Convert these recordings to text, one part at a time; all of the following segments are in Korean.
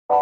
네,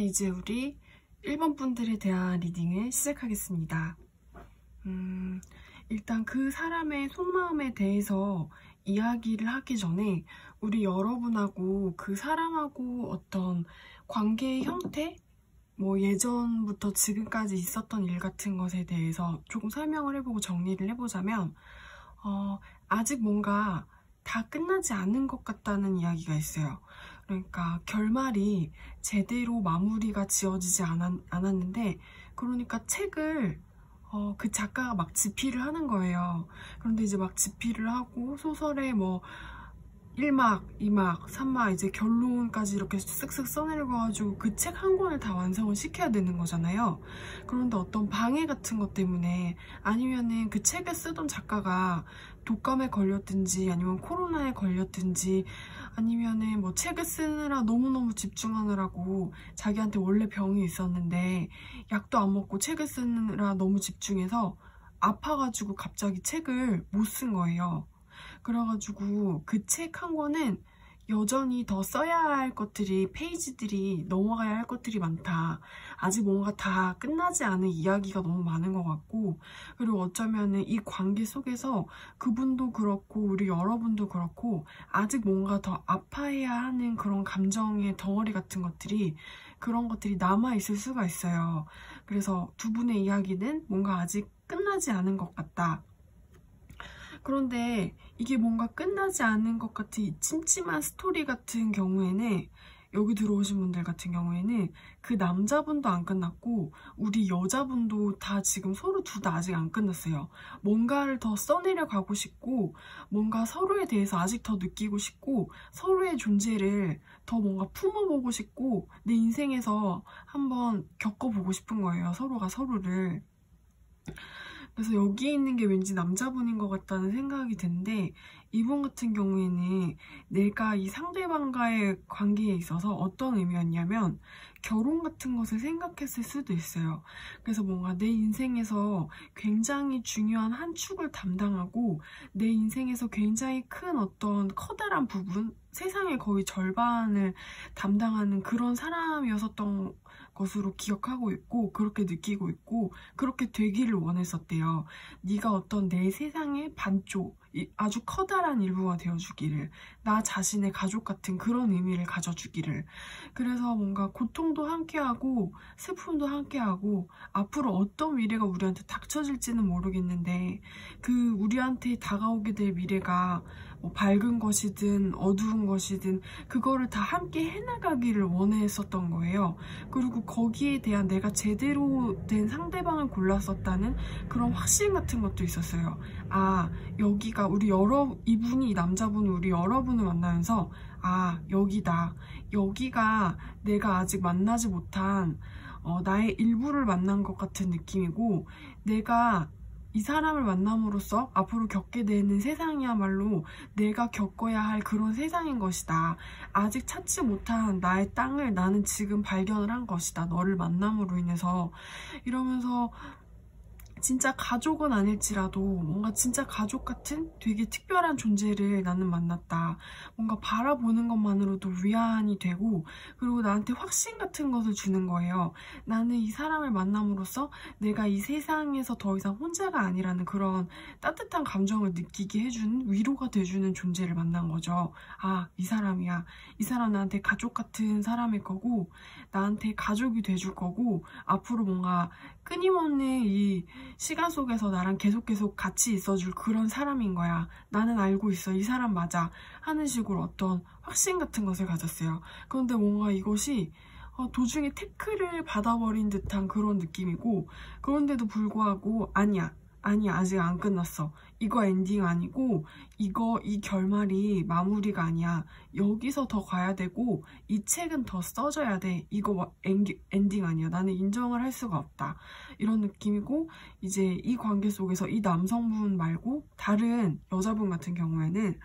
이제 우리 1번 분들에 대한 리딩을 시작하겠습니다. 일단 그 사람의 속마음에 대해서 이야기를 하기 전에 우리 여러분하고 그 사람하고 어떤 관계의 형태? 뭐 예전부터 지금까지 있었던 일 같은 것에 대해서 조금 설명을 해보고 정리를 해보자면 아직 뭔가 다 끝나지 않은 것 같다는 이야기가 있어요. 그러니까 결말이 제대로 마무리가 지어지지 않았는데, 그러니까 책을 그 작가가 막 집필을 하는 거예요. 그런데 이제 막 집필을 하고 소설에 뭐 1막, 2막, 3막 이제 결론까지 이렇게 쓱쓱 써내려가지고 그 책 한 권을 다 완성을 시켜야 되는 거잖아요. 그런데 어떤 방해 같은 것 때문에, 아니면은 그 책을 쓰던 작가가 독감에 걸렸든지 아니면 코로나에 걸렸든지, 아니면은 뭐 책을 쓰느라 너무너무 집중하느라고 자기한테 원래 병이 있었는데 약도 안 먹고 책을 쓰느라 너무 집중해서 아파가지고 갑자기 책을 못 쓴 거예요. 그래가지고 그 책 한 권은 여전히 더 써야 할 것들이, 페이지들이 넘어가야 할 것들이 많다. 아직 뭔가 다 끝나지 않은 이야기가 너무 많은 것 같고, 그리고 어쩌면은 이 관계 속에서 그분도 그렇고 우리 여러분도 그렇고 아직 뭔가 더 아파해야 하는 그런 감정의 덩어리 같은 것들이, 그런 것들이 남아있을 수가 있어요. 그래서 두 분의 이야기는 뭔가 아직 끝나지 않은 것 같다. 그런데 이게 뭔가 끝나지 않은 것 같은 이 찜찜한 스토리 같은 경우에는, 여기 들어오신 분들 같은 경우에는 그 남자분도 안 끝났고 우리 여자분도 다 지금 서로 둘 다 아직 안 끝났어요. 뭔가를 더 써내려 가고 싶고, 뭔가 서로에 대해서 아직 더 느끼고 싶고, 서로의 존재를 더 뭔가 품어보고 싶고, 내 인생에서 한번 겪어보고 싶은 거예요, 서로가 서로를. 그래서 여기에 있는 게 왠지 남자분인 것 같다는 생각이 드는데, 이분 같은 경우에는 내가 이 상대방과의 관계에 있어서 어떤 의미였냐면 결혼 같은 것을 생각했을 수도 있어요. 그래서 뭔가 내 인생에서 굉장히 중요한 한 축을 담당하고, 내 인생에서 굉장히 큰 어떤 커다란 부분, 세상의 거의 절반을 담당하는 그런 사람이었었던 것으로 기억하고 있고, 그렇게 느끼고 있고, 그렇게 되기를 원했었대요. 네가 어떤 내 세상의 반쪽, 아주 커다란 일부가 되어주기를, 나 자신의 가족 같은 그런 의미를 가져주기를. 그래서 뭔가 고통도 함께하고 슬픔도 함께하고, 앞으로 어떤 미래가 우리한테 닥쳐질지는 모르겠는데 그 우리한테 다가오게 될 미래가 뭐 밝은 것이든 어두운 것이든 그거를 다 함께 해나가기를 원했었던 거예요. 그리고 거기에 대한 내가 제대로 된 상대방을 골랐었다는 그런 확신 같은 것도 있었어요. 아, 여기가 이분이, 이 남자분이 우리 여러분을 만나면서 아, 여기다. 여기가 내가 아직 만나지 못한 나의 일부를 만난 것 같은 느낌이고, 내가 이 사람을 만남으로써 앞으로 겪게 되는 세상이야말로 내가 겪어야 할 그런 세상인 것이다. 아직 찾지 못한 나의 땅을 나는 지금 발견을 한 것이다. 너를 만남으로 인해서. 이러면서 진짜 가족은 아닐지라도 뭔가 진짜 가족 같은 되게 특별한 존재를 나는 만났다. 뭔가 바라보는 것만으로도 위안이 되고, 그리고 나한테 확신 같은 것을 주는 거예요. 나는 이 사람을 만남으로써 내가 이 세상에서 더 이상 혼자가 아니라는 그런 따뜻한 감정을 느끼게 해주는, 위로가 돼주는 존재를 만난 거죠. 아, 이 사람이야. 이 사람 나한테 가족 같은 사람일 거고, 나한테 가족이 돼줄 거고, 앞으로 뭔가 끊임없는 이 시간 속에서 나랑 계속 같이 있어줄 그런 사람인 거야. 나는 알고 있어. 이 사람 맞아. 하는 식으로 어떤 확신 같은 것을 가졌어요. 그런데 뭔가 이것이 도중에 태클을 받아버린 듯한 그런 느낌이고, 그런데도 불구하고 아니야, 아직 안 끝났어. 이거 엔딩 아니고 이 결말이 마무리가 아니야. 여기서 더 가야 되고 이 책은 더 써져야 돼. 이거 엔딩 아니야. 나는 인정을 할 수가 없다. 이런 느낌이고, 이제 이 관계 속에서 이 남성분 말고 다른 여자분 같은 경우에는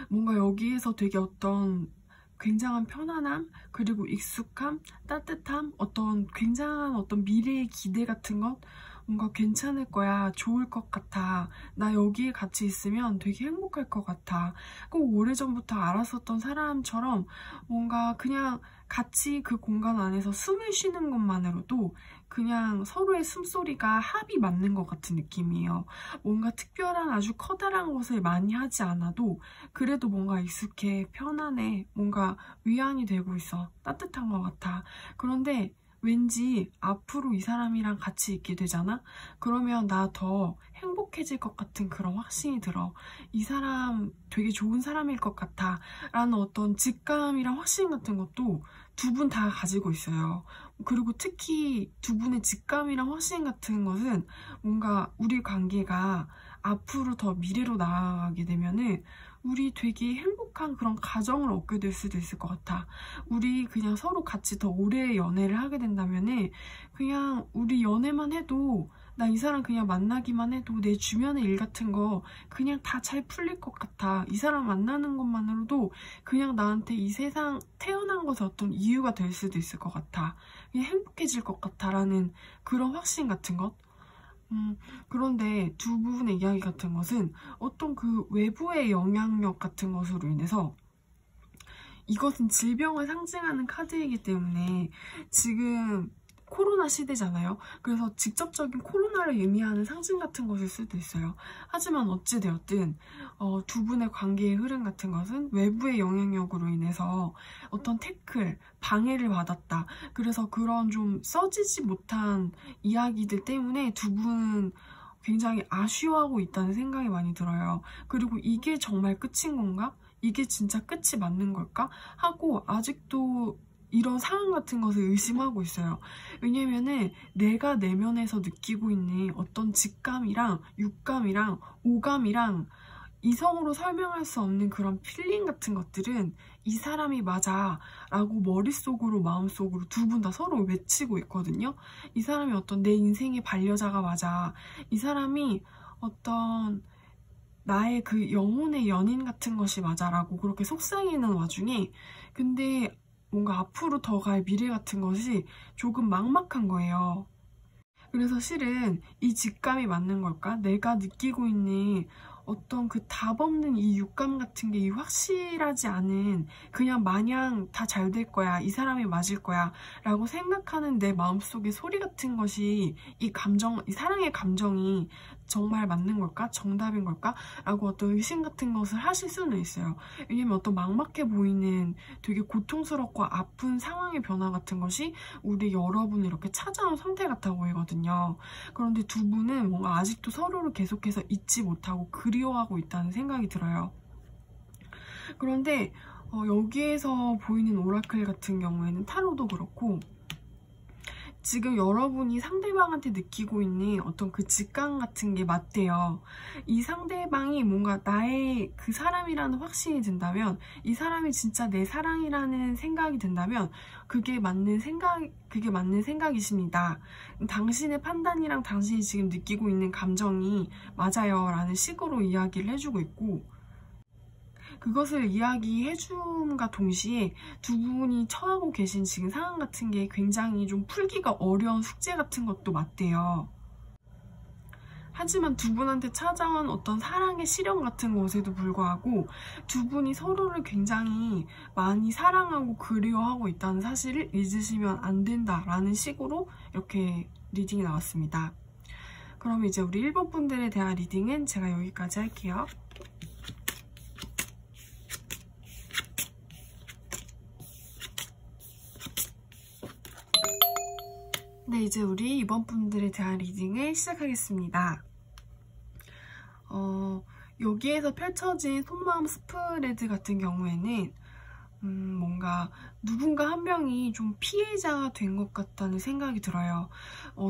뭔가 여기에서 되게 어떤 굉장한 편안함, 그리고 익숙함, 따뜻함, 어떤 굉장한 어떤 미래의 기대 같은 것, 뭔가 괜찮을 거야, 좋을 것 같아, 나 여기에 같이 있으면 되게 행복할 것 같아, 꼭 오래전부터 알았었던 사람처럼 뭔가 그냥 같이 그 공간 안에서 숨을 쉬는 것만으로도 그냥 서로의 숨소리가 합이 맞는 것 같은 느낌이에요. 뭔가 특별한 아주 커다란 것을 많이 하지 않아도 그래도 뭔가 익숙해, 편안해, 뭔가 위안이 되고 있어, 따뜻한 것 같아. 그런데 왠지 앞으로 이 사람이랑 같이 있게 되잖아? 그러면 나 더 행복해질 것 같은 그런 확신이 들어. 이 사람 되게 좋은 사람일 것 같아 라는 어떤 직감이랑 확신 같은 것도 두 분 다 가지고 있어요. 그리고 특히 두 분의 직감이랑 확신 같은 것은 뭔가 우리 관계가 앞으로 더 미래로 나아가게 되면은 우리 되게 행복한 그런 가정을 얻게 될 수도 있을 것 같아. 우리 그냥 서로 같이 더 오래 연애를 하게 된다면은 그냥 우리 연애만 해도, 나 이 사람 그냥 만나기만 해도 내 주변의 일 같은 거 그냥 다 잘 풀릴 것 같아. 이 사람 만나는 것만으로도 그냥 나한테 이 세상 태어난 것에 어떤 이유가 될 수도 있을 것 같아. 그냥 행복해질 것 같아라는 그런 확신 같은 것. 그런데 두 부분의 이야기 같은 것은 어떤 그 외부의 영향력 같은 것으로 인해서, 이것은 질병을 상징하는 카드이기 때문에 지금 코로나 시대잖아요. 그래서 직접적인 코로나를 의미하는 상징 같은 것일 수도 있어요. 하지만 어찌되었든 두 분의 관계의 흐름 같은 것은 외부의 영향력으로 인해서 어떤 태클, 방해를 받았다. 그래서 그런 좀 써지지 못한 이야기들 때문에 두 분은 굉장히 아쉬워하고 있다는 생각이 많이 들어요. 그리고 이게 정말 끝인 건가? 이게 진짜 끝이 맞는 걸까? 하고 아직도 이런 상황 같은 것을 의심하고 있어요. 왜냐면은 내가 내면에서 느끼고 있는 어떤 직감이랑 육감이랑 오감이랑 이성으로 설명할 수 없는 그런 필링 같은 것들은 이 사람이 맞아 라고 머릿속으로 마음속으로 두 분 다 서로 외치고 있거든요. 이 사람이 어떤 내 인생의 반려자가 맞아. 이 사람이 어떤 나의 그 영혼의 연인 같은 것이 맞아 라고 그렇게 속삭이는 와중에, 근데 뭔가 앞으로 더 갈 미래 같은 것이 조금 막막한 거예요. 그래서 실은 이 직감이 맞는 걸까? 내가 느끼고 있는 어떤 그 답 없는 이 육감 같은 게 이 확실하지 않은, 그냥 마냥 다 잘 될 거야, 이 사람이 맞을 거야 라고 생각하는 내 마음속의 소리 같은 것이 이 사랑의 감정이 정말 맞는 걸까? 정답인 걸까? 라고 어떤 의심 같은 것을 하실 수는 있어요. 왜냐면 어떤 막막해 보이는 되게 고통스럽고 아픈 상황의 변화 같은 것이 우리 여러분을 이렇게 찾아온 상태 같아 보이거든요. 그런데 두 분은 뭔가 아직도 서로를 계속해서 잊지 못하고 그리워하고 있다는 생각이 들어요. 그런데 여기에서 보이는 오라클 같은 경우에는 타로도 그렇고 지금 여러분이 상대방한테 느끼고 있는 어떤 그 직감 같은 게 맞대요. 이 상대방이 뭔가 나의 그 사람이라는 확신이 든다면, 이 사람이 진짜 내 사랑이라는 생각이 든다면 그게 맞는 생각이십니다. 당신의 판단이랑 당신이 지금 느끼고 있는 감정이 맞아요 라는 식으로 이야기를 해주고 있고, 그것을 이야기해줌과 동시에 두 분이 처하고 계신 지금 상황 같은 게 굉장히 좀 풀기가 어려운 숙제 같은 것도 맞대요. 하지만 두 분한테 찾아온 어떤 사랑의 시련 같은 것에도 불구하고 두 분이 서로를 굉장히 많이 사랑하고 그리워하고 있다는 사실을 잊으시면 안 된다라는 식으로 이렇게 리딩이 나왔습니다. 그럼 이제 우리 1번 분들에 대한 리딩은 제가 여기까지 할게요. 네, 이제 우리 2번 분들에 대한 리딩을 시작하겠습니다. 여기에서 펼쳐진 속마음 스프레드 같은 경우에는 뭔가 누군가 한 명이 좀 피해자가 된 것 같다는 생각이 들어요.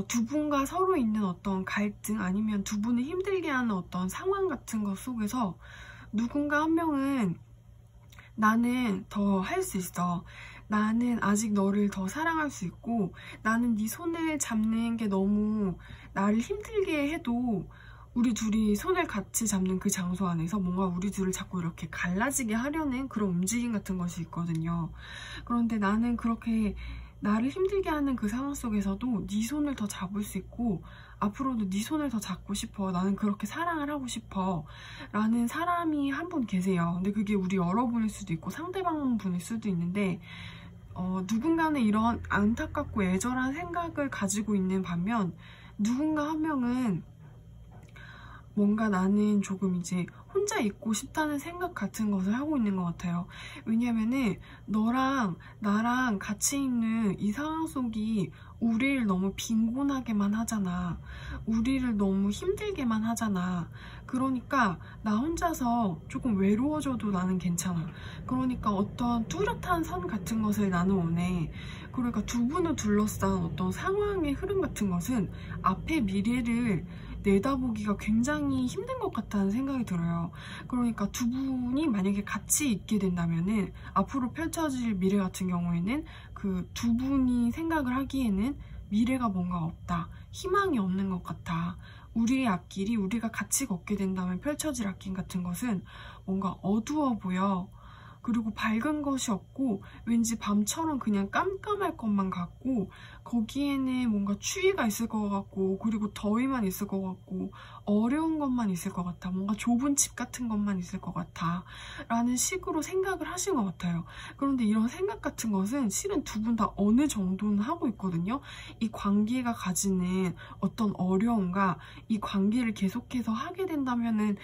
두 분과 서로 있는 어떤 갈등 아니면 두 분을 힘들게 하는 어떤 상황 같은 것 속에서 누군가 한 명은 나는 더 할 수 있어. 나는 아직 너를 더 사랑할 수 있고, 나는 네 손을 잡는 게 너무 나를 힘들게 해도 우리 둘이 손을 같이 잡는 그 장소 안에서 뭔가 우리 둘을 자꾸 이렇게 갈라지게 하려는 그런 움직임 같은 것이 있거든요. 그런데 나는 그렇게 나를 힘들게 하는 그 상황 속에서도 네 손을 더 잡을 수 있고 앞으로도 네 손을 더 잡고 싶어. 나는 그렇게 사랑을 하고 싶어. 라는 사람이 한 분 계세요. 근데 그게 우리 여러분일 수도 있고 상대방 분일 수도 있는데 누군가는 이런 안타깝고 애절한 생각을 가지고 있는 반면 누군가 한 명은 뭔가 나는 조금 이제 혼자 있고 싶다는 생각 같은 것을 하고 있는 것 같아요. 왜냐면은 너랑 나랑 같이 있는 이 상황 속이 우리를 너무 빈곤하게만 하잖아. 우리를 너무 힘들게만 하잖아. 그러니까 나 혼자서 조금 외로워져도 나는 괜찮아. 그러니까 어떤 뚜렷한 선 같은 것을 나는 원해. 그러니까 두 분을 둘러싼 어떤 상황의 흐름 같은 것은 앞의 미래를 내다보기가 굉장히 힘든 것 같다는 생각이 들어요. 그러니까 두 분이 만약에 같이 있게 된다면은 앞으로 펼쳐질 미래 같은 경우에는 그 두 분이 생각을 하기에는 미래가 뭔가 없다. 희망이 없는 것 같아. 우리의 앞길이 우리가 같이 걷게 된다면 펼쳐질 앞길 같은 것은 뭔가 어두워 보여. 그리고 밝은 것이 없고 왠지 밤처럼 그냥 깜깜할 것만 같고 거기에는 뭔가 추위가 있을 것 같고 그리고 더위만 있을 것 같고 어려운 것만 있을 것 같아. 뭔가 좁은 집 같은 것만 있을 것 같아. 라는 식으로 생각을 하신 것 같아요. 그런데 이런 생각 같은 것은 실은 두 분 다 어느 정도는 하고 있거든요. 이 관계가 가지는 어떤 어려움과 이 관계를 계속해서 하게 된다면은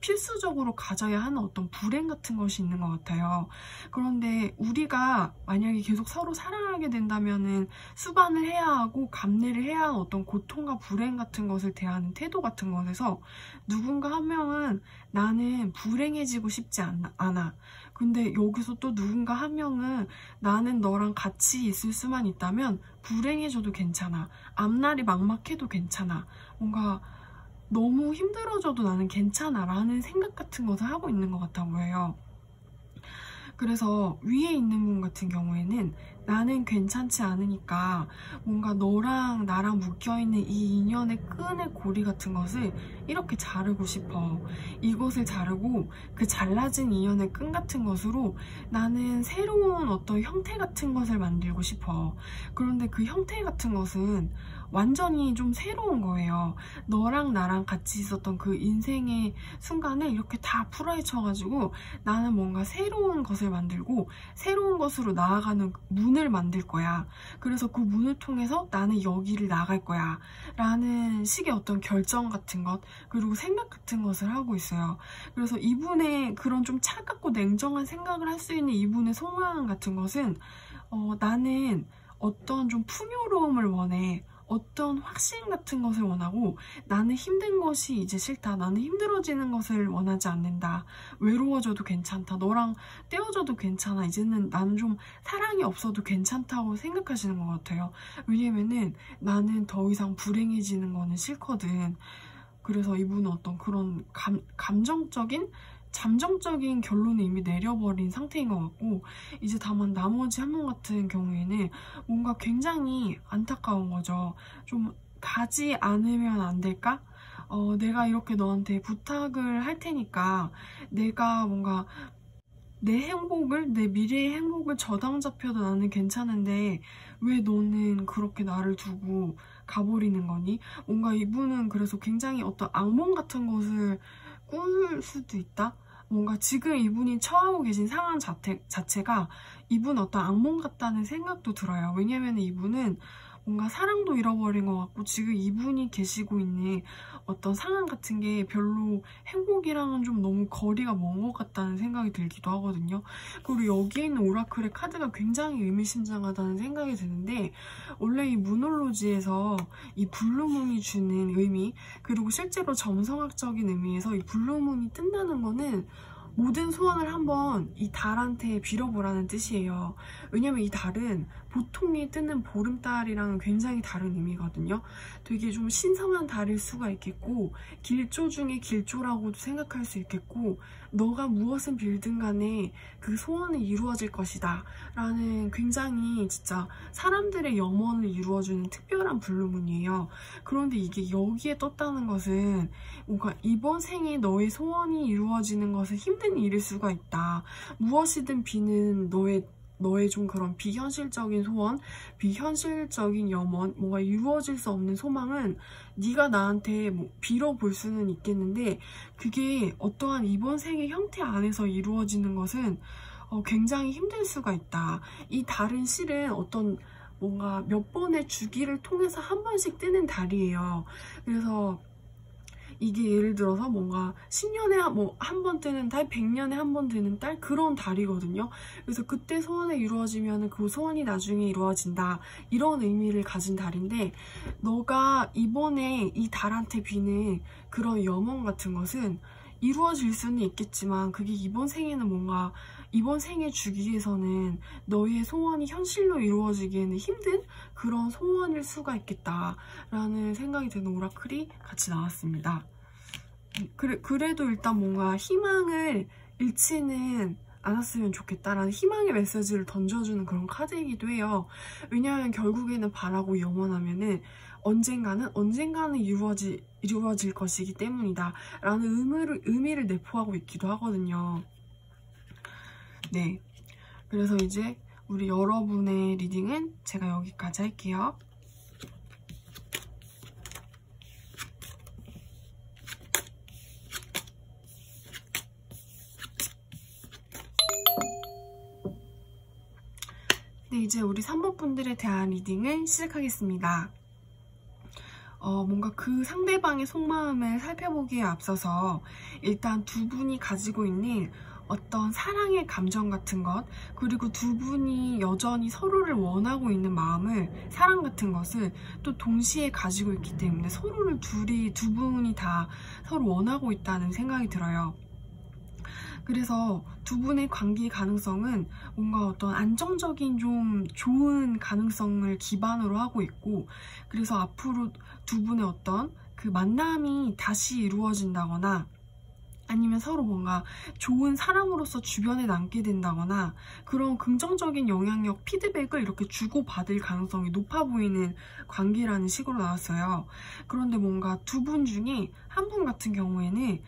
필수적으로 가져야 하는 어떤 불행 같은 것이 있는 것 같아요. 그런데 우리가 만약에 계속 서로 사랑하게 된다면은 수반을 해야 하고 감내를 해야 하는 어떤 고통과 불행 같은 것을 대하는 태도 같은 것에서 누군가 한 명은 나는 불행해지고 싶지 않아. 근데 여기서 또 누군가 한 명은 나는 너랑 같이 있을 수만 있다면 불행해져도 괜찮아. 앞날이 막막해도 괜찮아. 뭔가 너무 힘들어져도 나는 괜찮아 라는 생각 같은 것을 하고 있는 것 같아 보여요. 그래서 위에 있는 분 같은 경우에는 나는 괜찮지 않으니까 뭔가 너랑 나랑 묶여있는 이 인연의 끈의 고리 같은 것을 이렇게 자르고 싶어. 이것을 자르고 그 잘라진 인연의 끈 같은 것으로 나는 새로운 어떤 형태 같은 것을 만들고 싶어. 그런데 그 형태 같은 것은 완전히 좀 새로운 거예요. 너랑 나랑 같이 있었던 그 인생의 순간을 이렇게 다 풀어헤쳐가지고 나는 뭔가 새로운 것을 만들고 새로운 것으로 나아가는 문을 만들 거야. 그래서 그 문을 통해서 나는 여기를 나갈 거야. 라는 식의 어떤 결정 같은 것 그리고 생각 같은 것을 하고 있어요. 그래서 이분의 그런 좀 차갑고 냉정한 생각을 할 수 있는 이분의 속마음 같은 것은 나는 어떤 좀 풍요로움을 원해. 어떤 확신 같은 것을 원하고 나는 힘든 것이 이제 싫다. 나는 힘들어지는 것을 원하지 않는다. 외로워져도 괜찮다. 너랑 떼어져도 괜찮아. 이제는 나는 좀 사랑이 없어도 괜찮다고 생각하시는 것 같아요. 왜냐면은 나는 더 이상 불행해지는 거는 싫거든. 그래서 이분은 어떤 그런 감정적인 잠정적인 결론을 이미 내려버린 상태인 것 같고, 이제 다만 나머지 한 분 같은 경우에는 뭔가 굉장히 안타까운 거죠. 좀 가지 않으면 안 될까? 내가 이렇게 너한테 부탁을 할 테니까 내가 뭔가 내 행복을, 내 미래의 행복을 저당 잡혀도 나는 괜찮은데 왜 너는 그렇게 나를 두고 가버리는 거니? 뭔가 이분은 그래서 굉장히 어떤 악몽 같은 것을 꿀 수도 있다? 뭔가 지금 이분이 처하고 계신 상황 자체가 이분 어떤 악몽 같다는 생각도 들어요. 왜냐면 이분은 뭔가 사랑도 잃어버린 것 같고 지금 이분이 계시고 있는 어떤 상황 같은 게 별로 행복이랑은 좀 너무 거리가 먼 것 같다는 생각이 들기도 하거든요. 그리고 여기에 있는 오라클의 카드가 굉장히 의미심장하다는 생각이 드는데, 원래 이 무놀로지에서 이 블루문이 주는 의미, 그리고 실제로 점성학적인 의미에서 이 블루문이 뜬다는 거는 모든 소원을 한번 이 달한테 빌어보라는 뜻이에요. 왜냐면 이 달은 보통이 뜨는 보름달이랑은 굉장히 다른 의미거든요. 되게 좀 신성한 달일 수가 있겠고, 길조 중에 길조라고도 생각할 수 있겠고, 너가 무엇을 빌든 간에 그 소원이 이루어질 것이다 라는 굉장히 진짜 사람들의 염원을 이루어주는 특별한 블루문이에요. 그런데 이게 여기에 떴다는 것은 뭔가 이번 생에 너의 소원이 이루어지는 것은 힘든 일일 수가 있다. 무엇이든 비는 너의 좀 그런 비현실적인 소원, 비현실적인 염원, 뭔가 이루어질 수 없는 소망은 네가 나한테 뭐 빌어볼 수는 있겠는데 그게 어떠한 이번 생의 형태 안에서 이루어지는 것은 굉장히 힘들 수가 있다. 이 달은 실은 어떤 뭔가 몇 번의 주기를 통해서 한 번씩 뜨는 달이에요. 그래서 이게 예를 들어서 뭔가 10년에 뭐 한 번 뜨는 달, 100년에 한 번 뜨는 달, 그런 달이거든요. 그래서 그때 소원이 이루어지면 그 소원이 나중에 이루어진다, 이런 의미를 가진 달인데, 너가 이번에 이 달한테 비는 그런 염원 같은 것은 이루어질 수는 있겠지만 그게 이번 생에는 뭔가 이번 생의 주기에서는 너의 소원이 현실로 이루어지기에는 힘든 그런 소원일 수가 있겠다라는 생각이 드는 오라클이 같이 나왔습니다. 그래도 일단 뭔가 희망을 잃지는 않았으면 좋겠다라는 희망의 메시지를 던져주는 그런 카드이기도 해요. 왜냐하면 결국에는 바라고 염원하면은 언젠가는 이루어질 것이기 때문이다 라는 의미를 내포하고 있기도 하거든요. 네, 그래서 이제 우리 여러분의 리딩은 제가 여기까지 할게요. 네, 이제 우리 3번 분들에 대한 리딩을 시작하겠습니다. 뭔가 그 상대방의 속마음을 살펴보기에 앞서서 일단 두 분이 가지고 있는 어떤 사랑의 감정 같은 것, 그리고 두 분이 여전히 서로를 원하고 있는 마음을, 사랑 같은 것을 또 동시에 가지고 있기 때문에 서로를 두 분이 다 서로 원하고 있다는 생각이 들어요. 그래서 두 분의 관계의 가능성은 뭔가 어떤 안정적인 좀 좋은 가능성을 기반으로 하고 있고, 그래서 앞으로 두 분의 어떤 그 만남이 다시 이루어진다거나 아니면 서로 뭔가 좋은 사람으로서 주변에 남게 된다거나 그런 긍정적인 영향력, 피드백을 이렇게 주고받을 가능성이 높아 보이는 관계라는 식으로 나왔어요. 그런데 뭔가 두 분 중에 한 분 같은 경우에는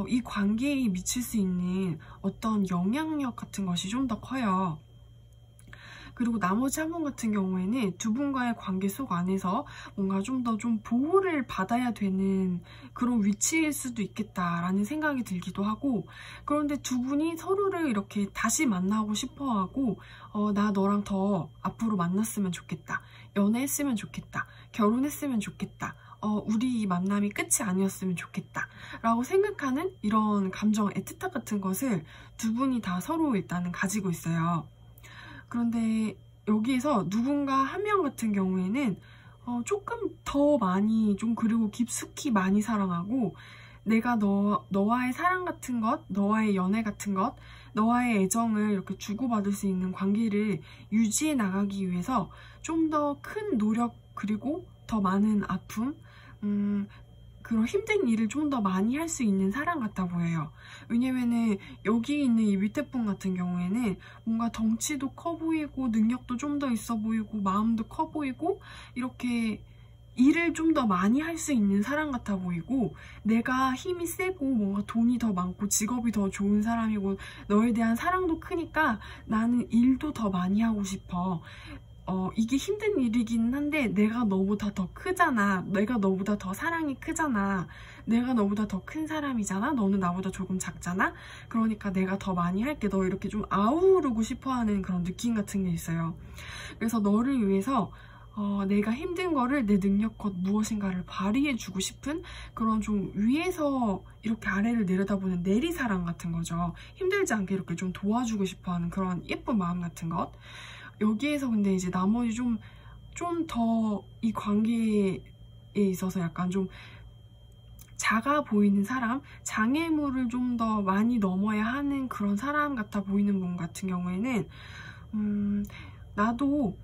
이 관계에 미칠 수 있는 어떤 영향력 같은 것이 좀 더 커요. 그리고 나머지 한 분 같은 경우에는 두 분과의 관계 속 안에서 뭔가 좀 더 좀 보호를 받아야 되는 그런 위치일 수도 있겠다라는 생각이 들기도 하고, 그런데 두 분이 서로를 이렇게 다시 만나고 싶어하고 나 너랑 더 앞으로 만났으면 좋겠다, 연애했으면 좋겠다, 결혼했으면 좋겠다, 우리 이 만남이 끝이 아니었으면 좋겠다 라고 생각하는 이런 감정, 애틋함 같은 것을 두 분이 다 서로 일단은 가지고 있어요. 그런데 여기에서 누군가 한 명 같은 경우에는 조금 더 많이 좀 그리고 깊숙이 많이 사랑하고 내가 너와의 사랑 같은 것, 너와의 연애 같은 것, 너와의 애정을 이렇게 주고받을 수 있는 관계를 유지해 나가기 위해서 좀 더 큰 노력 그리고 더 많은 아픔, 그런 힘든 일을 좀 더 많이 할 수 있는 사람 같아 보여요. 왜냐면은 여기 있는 이 밑에 분 같은 경우에는 뭔가 덩치도 커 보이고 능력도 좀 더 있어 보이고 마음도 커 보이고 이렇게 일을 좀 더 많이 할 수 있는 사람 같아 보이고 내가 힘이 세고 뭔가 돈이 더 많고 직업이 더 좋은 사람이고 너에 대한 사랑도 크니까 나는 일도 더 많이 하고 싶어. 이게 힘든 일이긴 한데 내가 너보다 더 크잖아. 내가 너보다 더 사랑이 크잖아. 내가 너보다 더 큰 사람이잖아. 너는 나보다 조금 작잖아. 그러니까 내가 더 많이 할게. 너 이렇게 좀 아우르고 싶어하는 그런 느낌 같은 게 있어요. 그래서 너를 위해서 내가 힘든 거를 내 능력껏 무엇인가를 발휘해주고 싶은 그런 좀 위에서 이렇게 아래를 내려다보는 내리사랑 같은 거죠. 힘들지 않게 이렇게 좀 도와주고 싶어하는 그런 예쁜 마음 같은 것. 여기에서 근데 이제 나머지 좀 더 이 관계에 있어서 약간 좀 작아 보이는 사람, 장애물을 좀 더 많이 넘어야 하는 그런 사람 같아 보이는 분 같은 경우에는 나도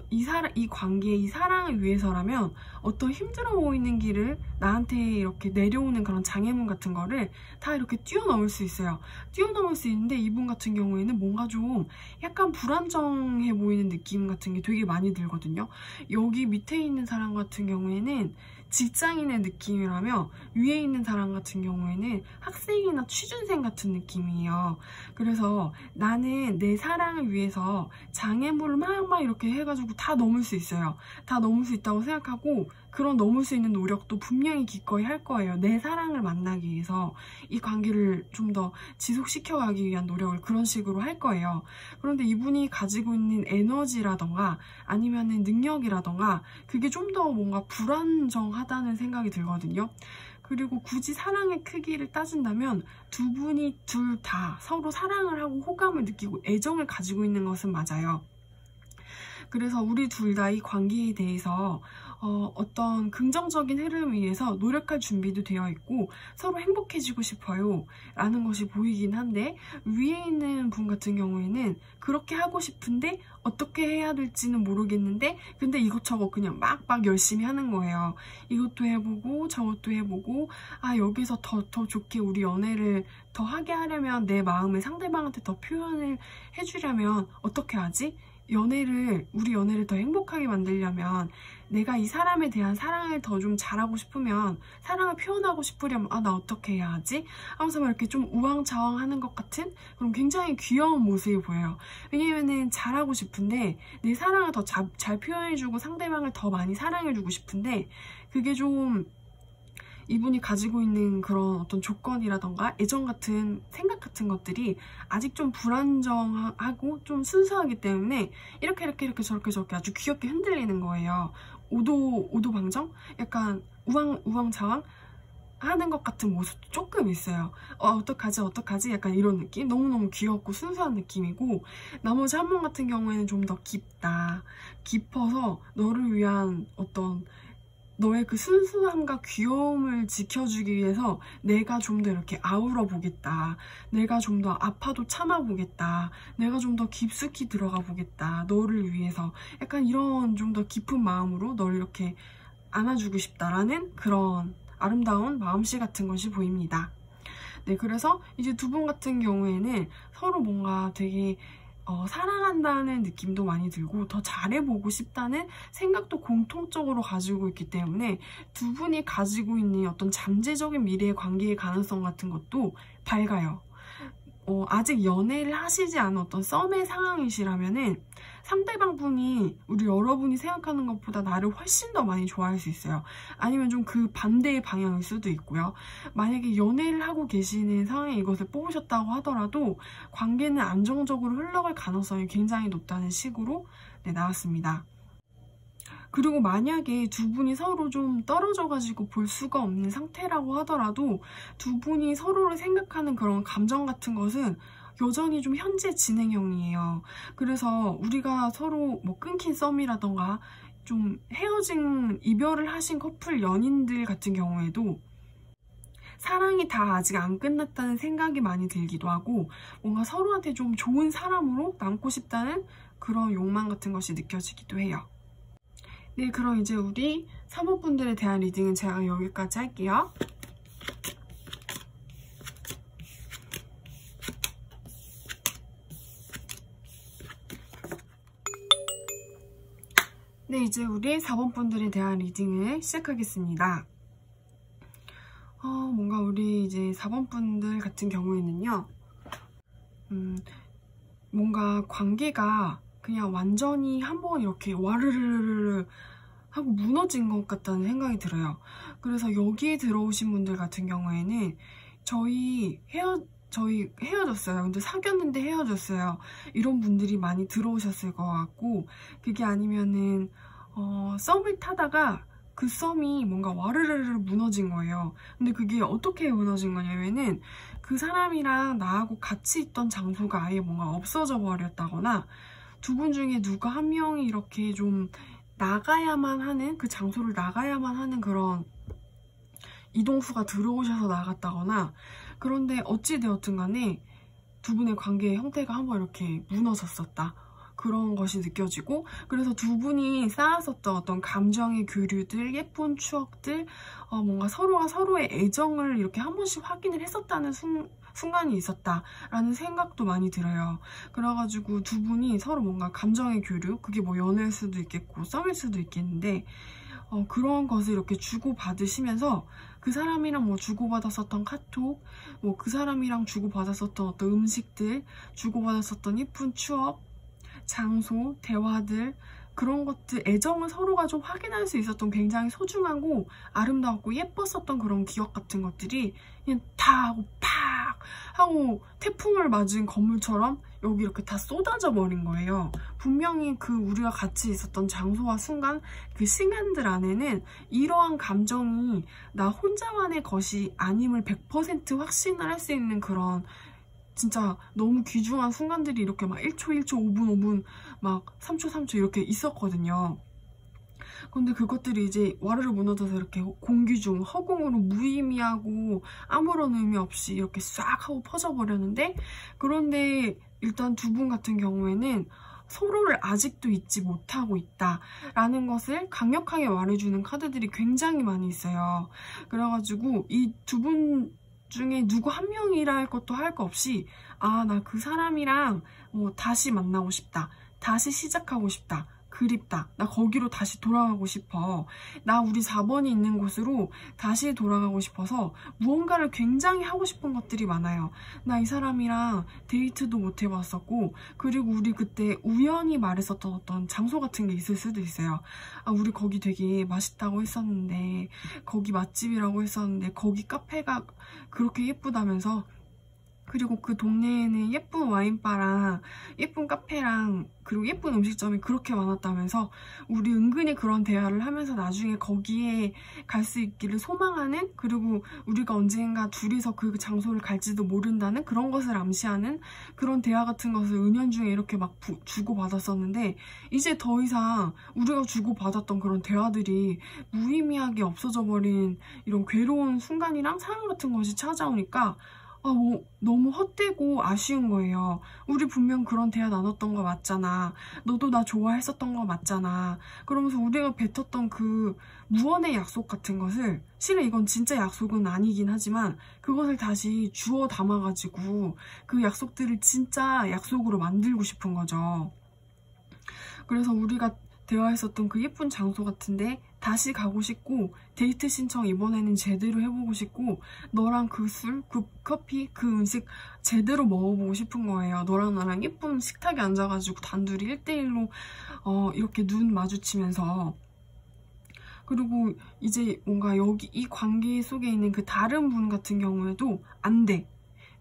이 관계, 이 사랑을 위해서라면 어떤 힘들어 보이는 길을 나한테 이렇게 내려오는 그런 장애물 같은 거를 다 이렇게 뛰어넘을 수 있어요. 뛰어넘을 수 있는데 이분 같은 경우에는 뭔가 좀 약간 불안정해 보이는 느낌 같은 게 되게 많이 들거든요. 여기 밑에 있는 사람 같은 경우에는 직장인의 느낌이라며 위에 있는 사람 같은 경우에는 학생이나 취준생 같은 느낌이에요. 그래서 나는 내 사랑을 위해서 장애물을 막 이렇게 해가지고 다 넘을 수 있어요. 다 넘을 수 있다고 생각하고 그런 넘을 수 있는 노력도 분명히 기꺼이 할 거예요. 내 사랑을 만나기 위해서 이 관계를 좀 더 지속시켜가기 위한 노력을 그런 식으로 할 거예요. 그런데 이분이 가지고 있는 에너지라던가 아니면은 능력이라던가 그게 좀 더 뭔가 불안정하다는 생각이 들거든요. 그리고 굳이 사랑의 크기를 따진다면 두 분이 둘 다 서로 사랑을 하고 호감을 느끼고 애정을 가지고 있는 것은 맞아요. 그래서 우리 둘 다 이 관계에 대해서 어떤 긍정적인 흐름을 위해서 노력할 준비도 되어 있고 서로 행복해지고 싶어요 라는 것이 보이긴 한데 위에 있는 분 같은 경우에는 그렇게 하고 싶은데 어떻게 해야 될지는 모르겠는데 근데 이것저것 그냥 막 열심히 하는 거예요. 이것도 해보고 저것도 해보고 여기서 더 좋게 우리 연애를 더 하게 하려면 내 마음을 상대방한테 더 표현을 해주려면 어떻게 하지? 우리 연애를 더 행복하게 만들려면 내가 이 사람에 대한 사랑을 더 좀 잘하고 싶으면 사랑을 표현하고 싶으려면 나 어떻게 해야 하지? 하면서 막 이렇게 좀 우왕좌왕하는 것 같은 그럼 굉장히 귀여운 모습이 보여요. 왜냐면은 잘하고 싶은데 내 사랑을 더 잘 표현해주고 상대방을 더 많이 사랑해주고 싶은데 그게 좀 이분이 가지고 있는 그런 어떤 조건이라던가 애정 같은 생각 같은 것들이 아직 좀 불안정하고 좀 순수하기 때문에 이렇게 저렇게 아주 귀엽게 흔들리는 거예요. 오도방정? 약간 우왕좌왕 하는 것 같은 모습도 조금 있어요. 어떡하지? 약간 이런 느낌? 너무너무 귀엽고 순수한 느낌이고 나머지 한 번 같은 경우에는 좀 더 깊어서 너를 위한 어떤 너의 그 순수함과 귀여움을 지켜주기 위해서 내가 좀 더 이렇게 아우러 보겠다. 내가 좀 더 아파도 참아보겠다. 내가 좀 더 깊숙이 들어가 보겠다. 너를 위해서. 약간 이런 좀 더 깊은 마음으로 너를 이렇게 안아주고 싶다라는 그런 아름다운 마음씨 같은 것이 보입니다. 네, 그래서 이제 두 분 같은 경우에는 서로 뭔가 되게 사랑한다는 느낌도 많이 들고 더 잘해보고 싶다는 생각도 공통적으로 가지고 있기 때문에 두 분이 가지고 있는 어떤 잠재적인 미래의 관계의 가능성 같은 것도 밝아요. 아직 연애를 하시지 않은 어떤 썸의 상황이시라면은 상대방 분이 여러분이 생각하는 것보다 나를 훨씬 더 많이 좋아할 수 있어요. 아니면 좀 그 반대의 방향일 수도 있고요. 만약에 연애를 하고 계시는 상황에 이것을 뽑으셨다고 하더라도 관계는 안정적으로 흘러갈 가능성이 굉장히 높다는 식으로 나왔습니다. 그리고 만약에 두 분이 서로 좀 떨어져가지고 볼 수가 없는 상태라고 하더라도 두 분이 서로를 생각하는 그런 감정 같은 것은 여전히 좀 현재 진행형이에요. 그래서 우리가 서로 뭐 끊긴 썸이라던가 좀 헤어진, 이별을 하신 커플 연인들 같은 경우에도 사랑이 다 아직 안 끝났다는 생각이 많이 들기도 하고 뭔가 서로한테 좀 좋은 사람으로 남고 싶다는 그런 욕망 같은 것이 느껴지기도 해요. 네, 그럼 이제 우리 3번 분들에 대한 리딩은 제가 여기까지 할게요. 네, 이제 우리 4번 분들에 대한 리딩을 시작하겠습니다. 뭔가 우리 이제 4번 분들 같은 경우에는요, 뭔가 관계가 그냥 완전히 한번 이렇게 와르르르 하고 무너진 것 같다는 생각이 들어요. 그래서 여기에 들어오신 분들 같은 경우에는 저희 헤어졌어요. 근데 사귀었는데 헤어졌어요. 이런 분들이 많이 들어오셨을 것 같고, 그게 아니면은 썸을 타다가 그 썸이 뭔가 와르르르 무너진 거예요. 근데 그게 어떻게 무너진 거냐면은 그 사람이랑 나하고 같이 있던 장소가 아예 뭔가 없어져 버렸다거나 두 분 중에 누가 한 명이 이렇게 좀 나가야만 하는, 그 장소를 나가야만 하는 그런 이동수가 들어오셔서 나갔다거나, 그런데 어찌되었든 간에 두 분의 관계의 형태가 한번 이렇게 무너졌었다. 그런 것이 느껴지고, 그래서 두 분이 쌓았었던 어떤 감정의 교류들, 예쁜 추억들, 뭔가 서로가 서로의 애정을 이렇게 한 번씩 확인을 했었다는 순간이 있었다라는 생각도 많이 들어요. 그래가지고 두 분이 서로 뭔가 감정의 교류, 그게 뭐 연애일 수도 있겠고 썸일 수도 있겠는데, 그런 것을 이렇게 주고받으시면서 그 사람이랑 뭐 주고받았었던 카톡, 뭐 그 사람이랑 주고받았었던 어떤 음식들, 주고받았었던 예쁜 추억, 장소, 대화들, 그런 것들, 애정을 서로가 좀 확인할 수 있었던 굉장히 소중하고 아름다웠고 예뻤었던 그런 기억 같은 것들이 그냥 다 하고 팍 하고 태풍을 맞은 건물처럼 여기 이렇게 다 쏟아져 버린 거예요. 분명히 그 우리가 같이 있었던 장소와 순간, 그 시간들 안에는 이러한 감정이 나 혼자만의 것이 아님을 100% 확신을 할 수 있는 그런 진짜 너무 귀중한 순간들이 이렇게 막 1초 1초 5분 5분 막 3초 3초 이렇게 있었거든요. 근데 그것들이 이제 와르르 무너져서 이렇게 공기 중 허공으로 무의미하고 아무런 의미 없이 이렇게 싹 하고 퍼져버렸는데, 그런데 일단 두 분 같은 경우에는 서로를 아직도 잊지 못하고 있다라는 것을 강력하게 말해주는 카드들이 굉장히 많이 있어요. 그래가지고 이 두 분 중에 누구 한 명이라 할 것도 할 거 없이, 아, 나 그 사람이랑 뭐 다시 만나고 싶다, 다시 시작하고 싶다, 그립다, 나 거기로 다시 돌아가고 싶어, 나 우리 4번이 있는 곳으로 다시 돌아가고 싶어서 무언가를 굉장히 하고 싶은 것들이 많아요. 나 이 사람이랑 데이트도 못 해봤었고, 그리고 우리 그때 우연히 말했었던 어떤 장소 같은 게 있을 수도 있어요. 아, 우리 거기 되게 맛있다고 했었는데, 거기 맛집이라고 했었는데 거기 카페가 그렇게 예쁘다면서, 그리고 그 동네에는 예쁜 와인바랑 예쁜 카페랑 그리고 예쁜 음식점이 그렇게 많았다면서 우리 은근히 그런 대화를 하면서 나중에 거기에 갈 수 있기를 소망하는, 그리고 우리가 언젠가 둘이서 그 장소를 갈지도 모른다는 그런 것을 암시하는 그런 대화 같은 것을 은연중에 이렇게 막 주고받았었는데, 이제 더 이상 우리가 주고받았던 그런 대화들이 무의미하게 없어져 버린 이런 괴로운 순간이랑 상황 같은 것이 찾아오니까 너무 헛되고 아쉬운 거예요. 우리 분명 그런 대화 나눴던 거 맞잖아. 너도 나 좋아했었던 거 맞잖아. 그러면서 우리가 뱉었던 그 무언의 약속 같은 것을, 실은 이건 진짜 약속은 아니긴 하지만 그것을 다시 주워 담아가지고 그 약속들을 진짜 약속으로 만들고 싶은 거죠. 그래서 우리가 대화했었던 그 예쁜 장소 같은데 다시 가고 싶고, 데이트 신청 이번에는 제대로 해보고 싶고, 너랑 그 술, 그 커피, 그 음식 제대로 먹어보고 싶은 거예요. 너랑 나랑 예쁜 식탁에 앉아가지고 단둘이 1대1로 이렇게 눈 마주치면서. 그리고 이제 뭔가 여기 이 관계 속에 있는 그 다른 분 같은 경우에도 안 돼,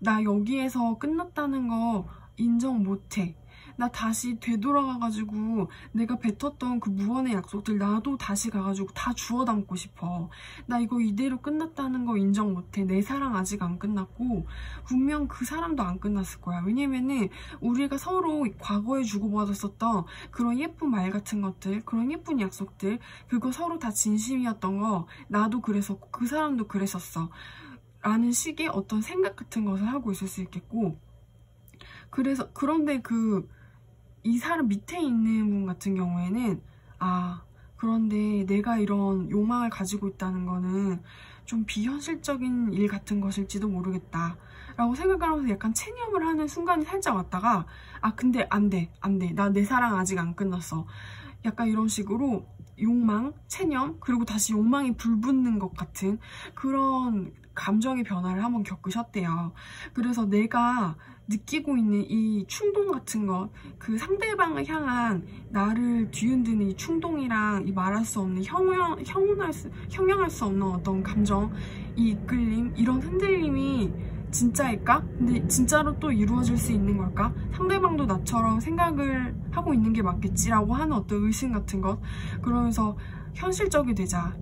나 여기에서 끝났다는 거 인정 못해, 나 다시 되돌아가가지고 내가 뱉었던 그 무언의 약속들 나도 다시 가가지고 다 주워 담고 싶어. 나 이거 이대로 끝났다는 거 인정 못해. 내 사랑 아직 안 끝났고 분명 그 사람도 안 끝났을 거야. 왜냐면은 우리가 서로 과거에 주고받았었던 그런 예쁜 말 같은 것들, 그런 예쁜 약속들, 그거 서로 다 진심이었던 거 나도 그랬었고 그 사람도 그랬었어 라는 식의 어떤 생각 같은 것을 하고 있을 수 있겠고, 그런데 이 사람 밑에 있는 분 같은 경우에는 그런데 내가 이런 욕망을 가지고 있다는 거는 좀 비현실적인 일 같은 것일지도 모르겠다 라고 생각을 하면서 약간 체념을 하는 순간이 살짝 왔다가 근데 안 돼 나 내 사랑 아직 안 끝났어 약간 이런 식으로 욕망, 체념, 그리고 다시 욕망이 불붙는 것 같은 그런 감정의 변화를 한번 겪으셨대요. 그래서 내가 느끼고 있는 이 충동 같은 것, 그 상대방을 향한 나를 뒤흔드는 이 충동이랑 이 말할 수 없는 형용할 수 없는 어떤 감정, 이 이끌림, 이런 흔들림이 진짜일까? 근데 진짜로 또 이루어질 수 있는 걸까? 상대방도 나처럼 생각을 하고 있는 게 맞겠지라고 하는 어떤 의심 같은 것. 그러면서 현실적이 되자.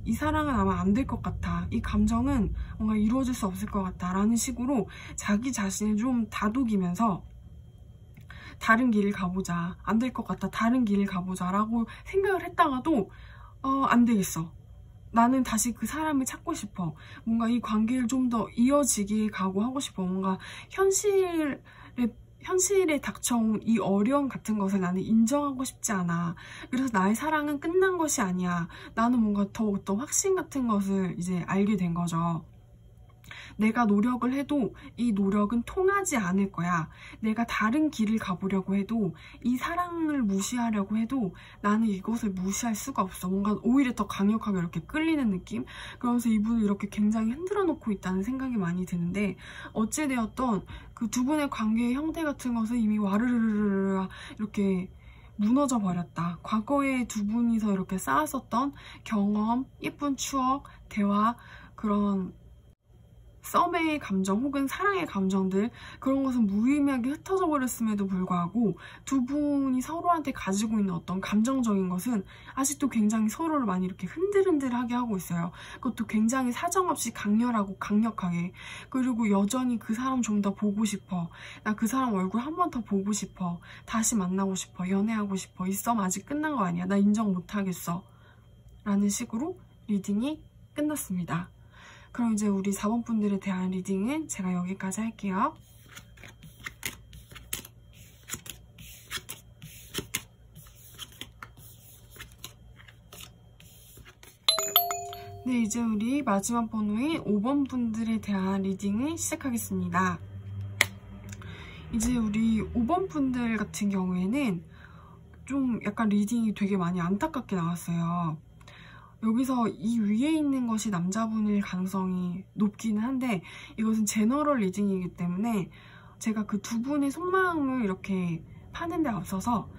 이 사랑은 아마 안 될 것 같아. 이 감정은 뭔가 이루어질 수 없을 것 같다 라는 식으로 자기 자신을 좀 다독이면서 다른 길을 가보자. 안 될 것 같다. 다른 길을 가보자 라고 생각을 했다가도 안 되겠어. 나는 다시 그 사람을 찾고 싶어. 뭔가 이 관계를 좀 더 이어지게 각오하고 싶어. 뭔가 현실에 닥쳐온 이 어려움 같은 것을 나는 인정하고 싶지 않아. 그래서 나의 사랑은 끝난 것이 아니야. 나는 뭔가 더 어떤 확신 같은 것을 이제 알게 된 거죠. 내가 노력을 해도 이 노력은 통하지 않을 거야. 내가 다른 길을 가보려고 해도 이 사랑을 무시하려고 해도 나는 이것을 무시할 수가 없어. 뭔가 오히려 더 강력하게 이렇게 끌리는 느낌? 그러면서 이분을 이렇게 굉장히 흔들어 놓고 있다는 생각이 많이 드는데 어찌되었던 그 두 분의 관계의 형태 같은 것은 이미 와르르르 이렇게 무너져 버렸다. 과거에 두 분이서 이렇게 쌓았었던 경험, 예쁜 추억, 대화, 그런 썸의 감정 혹은 사랑의 감정들, 그런 것은 무의미하게 흩어져 버렸음에도 불구하고 두 분이 서로한테 가지고 있는 어떤 감정적인 것은 아직도 굉장히 서로를 많이 이렇게 흔들흔들하게 하고 있어요. 그것도 굉장히 사정없이 강렬하고 강력하게. 그리고 여전히 그 사람 좀 더 보고 싶어. 나 그 사람 얼굴 한 번 더 보고 싶어. 다시 만나고 싶어. 연애하고 싶어. 이 썸 아직 끝난 거 아니야. 나 인정 못하겠어. 라는 식으로 리딩이 끝났습니다. 그럼 이제 우리 4번 분들에 대한 리딩은 제가 여기까지 할게요. 네, 이제 우리 마지막 번호인 5번 분들에 대한 리딩을 시작하겠습니다. 이제 우리 5번 분들 같은 경우에는 좀 약간 리딩이 되게 많이 안타깝게 나왔어요. 여기서 이 위에 있는 것이 남자분일 가능성이 높기는 한데 이것은 제너럴 리딩이기 때문에 제가 그 두 분의 속마음을 이렇게 파는 데 앞서서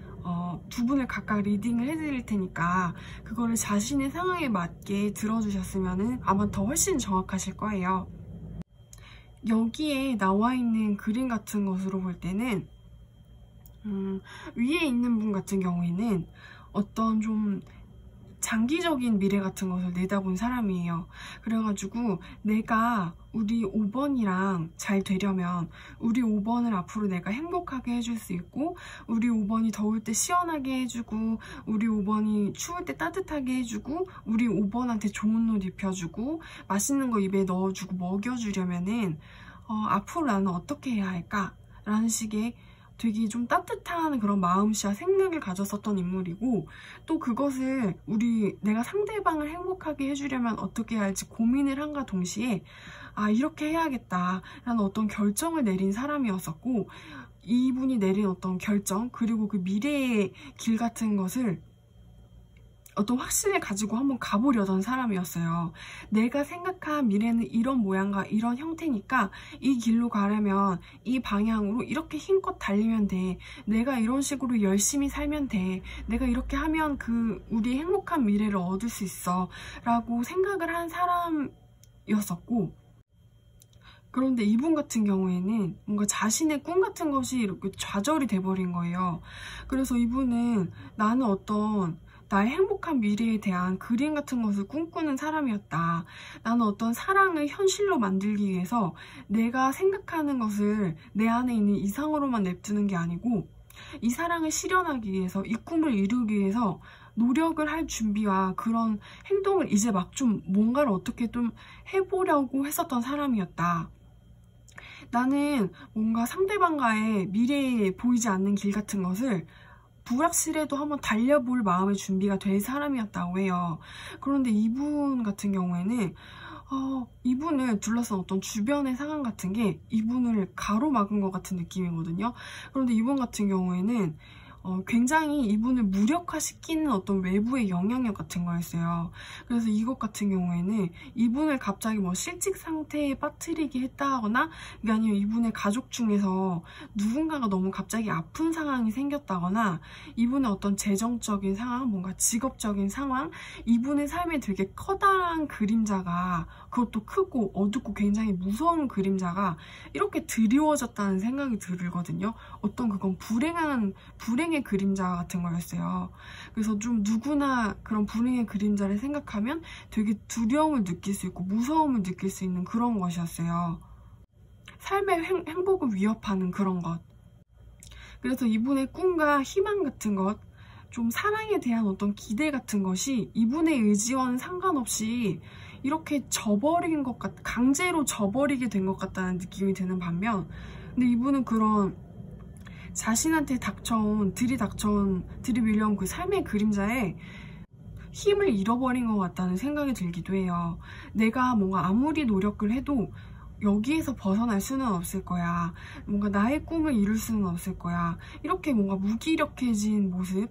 두 분을 각각 리딩을 해드릴 테니까 그거를 자신의 상황에 맞게 들어주셨으면 아마 더 훨씬 정확하실 거예요. 여기에 나와 있는 그림 같은 것으로 볼 때는 위에 있는 분 같은 경우에는 어떤 좀 장기적인 미래 같은 것을 내다본 사람이에요. 그래가지고 내가 우리 5번이랑 잘 되려면 우리 5번을 앞으로 내가 행복하게 해줄 수 있고 우리 5번이 더울 때 시원하게 해주고 우리 5번이 추울 때 따뜻하게 해주고 우리 5번한테 좋은 옷 입혀주고 맛있는 거 입에 넣어주고 먹여주려면은 앞으로 나는 어떻게 해야 할까? 라는 식의 되게 좀 따뜻한 그런 마음씨와 생각을 가졌었던 인물이고 또 그것을 내가 상대방을 행복하게 해주려면 어떻게 해야 할지 고민을 한과 동시에 이렇게 해야겠다 라는 어떤 결정을 내린 사람이었었고 이분이 내린 어떤 결정 그리고 그 미래의 길 같은 것을 어떤 확신을 가지고 한번 가보려던 사람이었어요. 내가 생각한 미래는 이런 모양과 이런 형태니까 이 길로 가려면 이 방향으로 이렇게 힘껏 달리면 돼. 내가 이런 식으로 열심히 살면 돼. 내가 이렇게 하면 우리 행복한 미래를 얻을 수 있어. 라고 생각을 한 사람이었었고 그런데 이분 같은 경우에는 뭔가 자신의 꿈 같은 것이 이렇게 좌절이 돼버린 거예요. 그래서 이분은 나는 어떤 나의 행복한 미래에 대한 그림 같은 것을 꿈꾸는 사람이었다. 나는 어떤 사랑을 현실로 만들기 위해서 내가 생각하는 것을 내 안에 있는 이상으로만 냅두는 게 아니고 이 사랑을 실현하기 위해서, 이 꿈을 이루기 위해서 노력을 할 준비와 그런 행동을 이제 막 좀 뭔가를 어떻게 좀 해보려고 했었던 사람이었다. 나는 뭔가 상대방과의 미래에 보이지 않는 길 같은 것을 불확실해도 한번 달려볼 마음의 준비가 될 사람이었다고 해요. 그런데 이분 같은 경우에는 이분을 둘러싼 어떤 주변의 상황 같은 게 이분을 가로막은 것 같은 느낌이거든요. 그런데 이분 같은 경우에는 굉장히 이분을 무력화시키는 어떤 외부의 영향력 같은 거였어요. 그래서 이것 같은 경우에는 이분을 갑자기 뭐 실직 상태에 빠뜨리게 했다거나, 그게 아니면 이분의 가족 중에서 누군가가 너무 갑자기 아픈 상황이 생겼다거나, 이분의 어떤 재정적인 상황, 뭔가 직업적인 상황, 이분의 삶에 되게 커다란 그림자가, 그것도 크고 어둡고 굉장히 무서운 그림자가 이렇게 드리워졌다는 생각이 들거든요. 어떤 그건 불행의 그림자 같은 거였어요. 그래서 좀 누구나 그런 불행의 그림자를 생각하면 되게 두려움을 느낄 수 있고 무서움을 느낄 수 있는 그런 것이었어요. 삶의 행복을 위협하는 그런 것. 그래서 이분의 꿈과 희망 같은 것, 좀 사랑에 대한 어떤 기대 같은 것이 이분의 의지와는 상관없이 이렇게 져버린 것 같, 강제로 져버리게 된 것 같다는 느낌이 드는 반면, 근데 이분은 그런 자신한테 들이밀려온 그 삶의 그림자에 힘을 잃어버린 것 같다는 생각이 들기도 해요. 내가 뭔가 아무리 노력을 해도 여기에서 벗어날 수는 없을 거야. 뭔가 나의 꿈을 이룰 수는 없을 거야. 이렇게 뭔가 무기력해진 모습,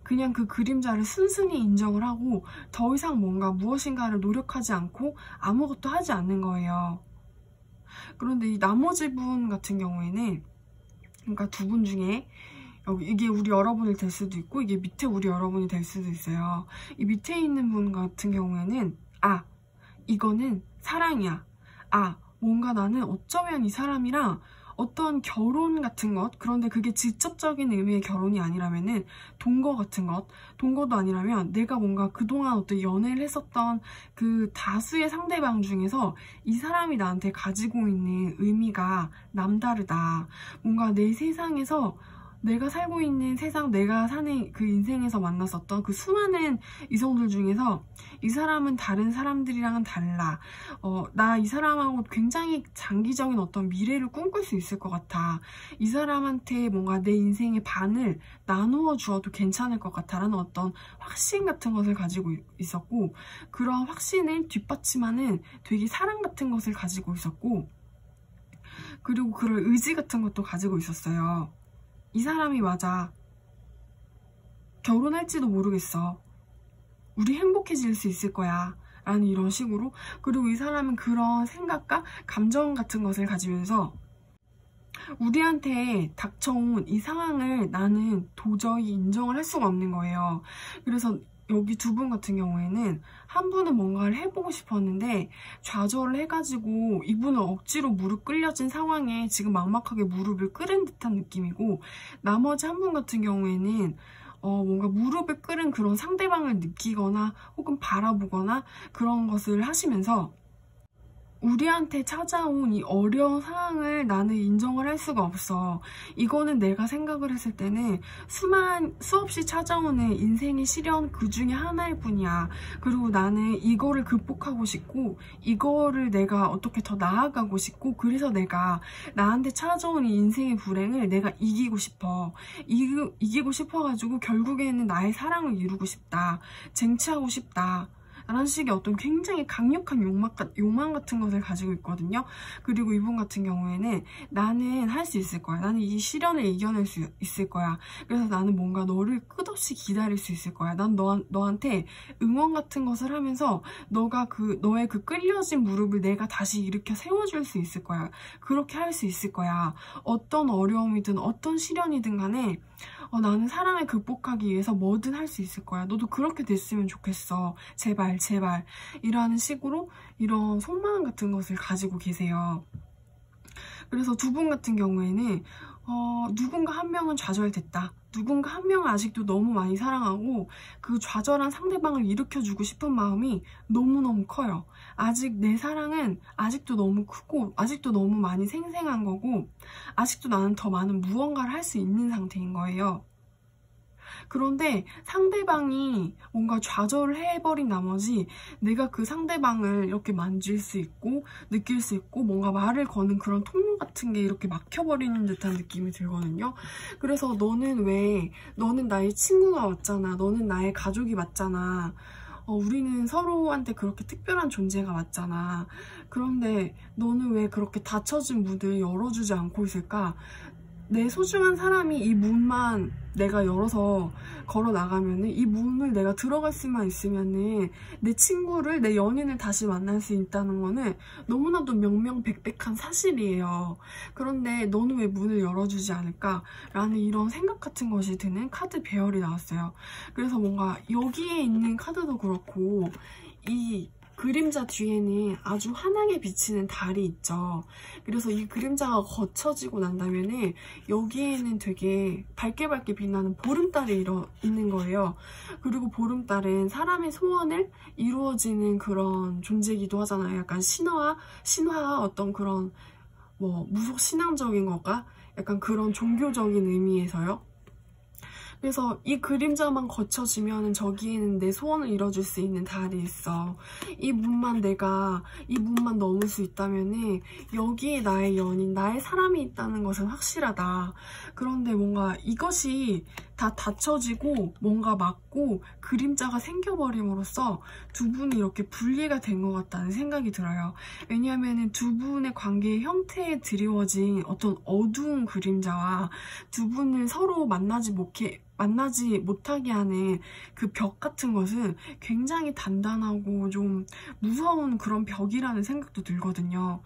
그냥 그 그림자를 순순히 인정을 하고 더 이상 뭔가 무엇인가를 노력하지 않고 아무것도 하지 않는 거예요. 그런데 이 나머지 분 같은 경우에는, 그러니까 두 분 중에 이게 우리 여러분이 될 수도 있고 이게 밑에 우리 여러분이 될 수도 있어요. 이 밑에 있는 분 같은 경우에는 이거는 사랑이야. 뭔가 나는 어쩌면 이 사람이랑 어떤 결혼 같은 것, 그런데 그게 직접적인 의미의 결혼이 아니라면은 동거 같은 것, 동거도 아니라면 내가 뭔가 그동안 어떤 연애를 했었던 그 다수의 상대방 중에서 이 사람이 나한테 가지고 있는 의미가 남다르다. 뭔가 내 세상에서, 내가 살고 있는 세상, 내가 사는 그 인생에서 만났었던 그 수많은 이성들 중에서 이 사람은 다른 사람들이랑은 달라. 나 이 사람하고 굉장히 장기적인 어떤 미래를 꿈꿀 수 있을 것 같아. 이 사람한테 뭔가 내 인생의 반을 나누어 주어도 괜찮을 것 같아 라는 어떤 확신 같은 것을 가지고 있었고, 그런 확신을 뒷받침하는 되게 사랑 같은 것을 가지고 있었고, 그리고 그런 의지 같은 것도 가지고 있었어요. 이 사람이 맞아. 결혼할지도 모르겠어. 우리 행복해질 수 있을 거야. 라는 이런 식으로. 그리고 이 사람은 그런 생각과 감정 같은 것을 가지면서 우리한테 닥쳐온 이 상황을 나는 도저히 인정을 할 수가 없는 거예요. 그래서 여기 두 분 같은 경우에는 한 분은 뭔가를 해보고 싶었는데 좌절을 해가지고 이분은 억지로 무릎 꿇려진 상황에 지금 막막하게 무릎을 꿇은 듯한 느낌이고, 나머지 한 분 같은 경우에는 뭔가 무릎을 꿇은 그런 상대방을 느끼거나 혹은 바라보거나 그런 것을 하시면서 우리한테 찾아온 이 어려운 상황을 나는 인정을 할 수가 없어. 이거는 내가 생각을 했을 때는 수없이 찾아오는 인생의 시련 그 중에 하나일 뿐이야. 그리고 나는 이거를 극복하고 싶고 이거를 내가 어떻게 더 나아가고 싶고, 그래서 내가 나한테 찾아온 이 인생의 불행을 내가 이기고 싶어. 이기고 싶어가지고 결국에는 나의 사랑을 이루고 싶다. 쟁취하고 싶다. 라는 식의 어떤 굉장히 강력한 욕망 같은 것을 가지고 있거든요. 그리고 이분 같은 경우에는 나는 할 수 있을 거야. 나는 이 시련을 이겨낼 수 있을 거야. 그래서 나는 뭔가 너를 한없이 기다릴 수 있을 거야. 난 너한테 응원 같은 것을 하면서 너의 그 끌려진 무릎을 내가 다시 일으켜 세워줄 수 있을 거야. 그렇게 할 수 있을 거야. 어떤 어려움이든 어떤 시련이든 간에 나는 사랑을 극복하기 위해서 뭐든 할 수 있을 거야. 너도 그렇게 됐으면 좋겠어. 제발 제발. 이라는 식으로 이런 속마음 같은 것을 가지고 계세요. 그래서 두 분 같은 경우에는 누군가 한 명은 좌절됐다. 누군가 한 명은 아직도 너무 많이 사랑하고 그 좌절한 상대방을 일으켜주고 싶은 마음이 너무너무 커요. 아직 내 사랑은 아직도 너무 크고 아직도 너무 많이 생생한 거고 아직도 나는 더 많은 무언가를 할 수 있는 상태인 거예요. 그런데 상대방이 뭔가 좌절을 해버린 나머지 내가 그 상대방을 이렇게 만질 수 있고 느낄 수 있고 뭔가 말을 거는 그런 통로 같은 게 이렇게 막혀버리는 듯한 느낌이 들거든요. 그래서 너는 나의 친구가 맞잖아. 너는 나의 가족이 맞잖아. 우리는 서로한테 그렇게 특별한 존재가 맞잖아. 그런데 너는 왜 그렇게 닫혀진 문을 열어주지 않고 있을까? 내 소중한 사람이 이 문만 내가 열어서 걸어 나가면은 이 문을 내가 들어갈 수만 있으면은 내 친구를 내 연인을 다시 만날 수 있다는 거는 너무나도 명명백백한 사실이에요. 그런데 너는 왜 문을 열어주지 않을까? 라는 이런 생각 같은 것이 드는 카드 배열이 나왔어요. 그래서 뭔가 여기에 있는 카드도 그렇고 이 그림자 뒤에는 아주 환하게 비치는 달이 있죠. 그래서 이 그림자가 걷혀지고 난다면은 여기에는 되게 밝게 빛나는 보름달이 있는 거예요. 그리고 보름달은 사람의 소원을 이루어지는 그런 존재이기도 하잖아요. 약간 신화 어떤 그런 무속 신앙적인 것과 약간 그런 종교적인 의미에서요. 그래서 이 그림자만 거쳐지면 저기에는 내 소원을 이뤄줄 수 있는 달이 있어. 이 문만 넘을 수 있다면은 여기에 나의 연인, 나의 사람이 있다는 것은 확실하다. 그런데 뭔가 이것이 다 닫혀지고 뭔가 막고 그림자가 생겨버림으로써 두 분이 이렇게 분리가 된 것 같다는 생각이 들어요. 왜냐하면 두 분의 관계의 형태에 드리워진 어떤 어두운 그림자와 두 분을 서로 만나지 못하게 하는 그 벽 같은 것은 굉장히 단단하고 좀 무서운 그런 벽이라는 생각도 들거든요.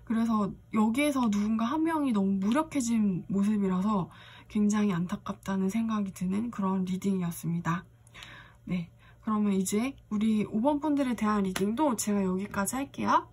그래서 여기에서 누군가 한 명이 너무 무력해진 모습이라서 굉장히 안타깝다는 생각이 드는 그런 리딩이었습니다. 네, 그러면 이제 우리 5번 분들에 대한 리딩도 제가 여기까지 할게요.